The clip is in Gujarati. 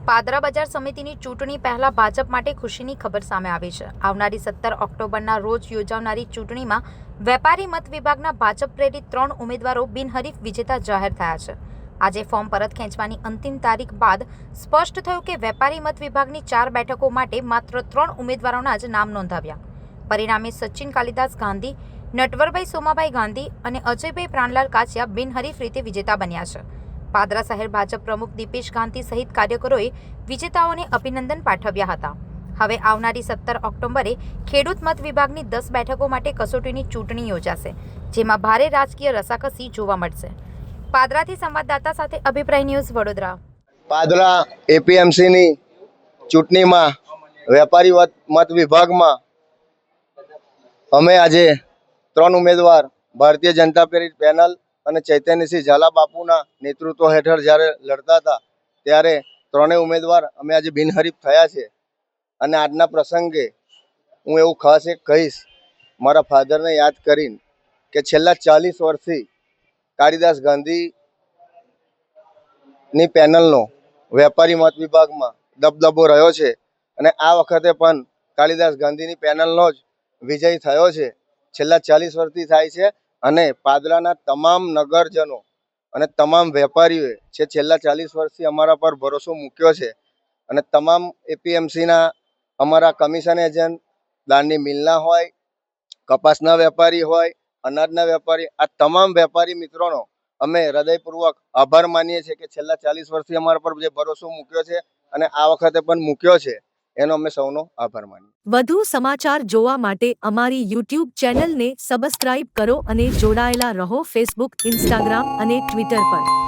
પાદરા બજાર સમિતિની ચૂંટણી પહેલા ભાજપ માટે ખુશીની ખબર સામે આવી છે। આવનારી 17 ઓક્ટોબરના રોજ યોજાનારી ચૂંટણીમાં વેપારી મત વિભાગના ભાજપ પ્રેરિત 3 ઉમેદવારો બિનહરીફ વિજેતા જાહેર થયા છે। આજે ફોર્મ પરત ખેંચવાની અંતિમ તારીખ બાદ સ્પષ્ટ થયું કે વેપારી મત વિભાગની 4 બેઠકો માટે માત્ર 3 ઉમેદવારોના જ નામ નોંધાવ્યા। પરિણામે સચિન કાલિદાસ ગાંધી, નટવરભાઈ સોમાભાઈ ગાંધી અને અજયભાઈ પ્રાણલાલ કાછિયા બિનહરીફ રીતે વિજેતા બન્યા છે। પાદરા શહેર ભાજપ પ્રમુખ દીપેશ ગાંધી સહિત કાર્યકરોએ વિજેતાઓને અભિનંદન પાઠવ્યા હતા। હવે આવનારી 17 ઓક્ટોબરે ખેડૂત મત વિભાગની 10 બેઠકો માટે કસોટીની ચૂંટણી યોજાશે, જેમાં ભારે રાજકીય રસાકસી જોવા મળશે। પાદરાથી સંવાદદાતા સાથે અભિપ્રાય ન્યૂઝ વડોદરા। પાદરા એપીએમસીની ચૂંટણીમાં વેપારી મત વિભાગમાં અમે આજે 3 ઉમેદવાર ભારતીય જનતા પ્રેરિત પેનલ અને ચૈતન્યસિંહ ઝાલા બાપુના નેતૃત્વ હેઠળ જ્યારે લડતા હતા ત્યારે 3 ઉમેદવાર અમે આજે બિનહરીફ થયા છે। અને આજના પ્રસંગે હું એવું ખાસ એક કહીશ, મારા ફાધરને યાદ કરીને, કે છેલ્લા 40 વર્ષથી કાલિદાસ ગાંધીની પેનલનો વેપારી મત વિભાગમાં દબદબો રહ્યો છે અને આ વખતે પણ કાલિદાસ ગાંધીની પેનલનો જ વિજય થયો છે। છેલ્લા 40 વર્ષથી થાય છે અને પાદરાના તમામ નગરજનો અને તમામ વેપારીઓએ છેલ્લા 40 વર્ષથી અમારા પર ભરોસો મૂક્યો છે અને તમામ એપીએમસીના અમારા કમિશન એજન્ટ, દાળની મિલના હોય, કપાસના વેપારી હોય, અનાજના વેપારી, આ તમામ વેપારી મિત્રોનો અમે હૃદયપૂર્વક આભાર માનીએ છીએ કે છેલ્લા 40 વર્ષથી અમારા પર જે ભરોસો મૂક્યો છે અને આ વખતે પણ મૂક્યો છે, એનો અમે સૌનો આભાર માનીએ। વધુ સમાચાર જોવા માટે અમારી YouTube ચેનલને સબસ્ક્રાઇબ કરો અને જોડાયેલા રહો ફેસબુક, ઇન્સ્ટાગ્રામ અને ટ્વિટર પર।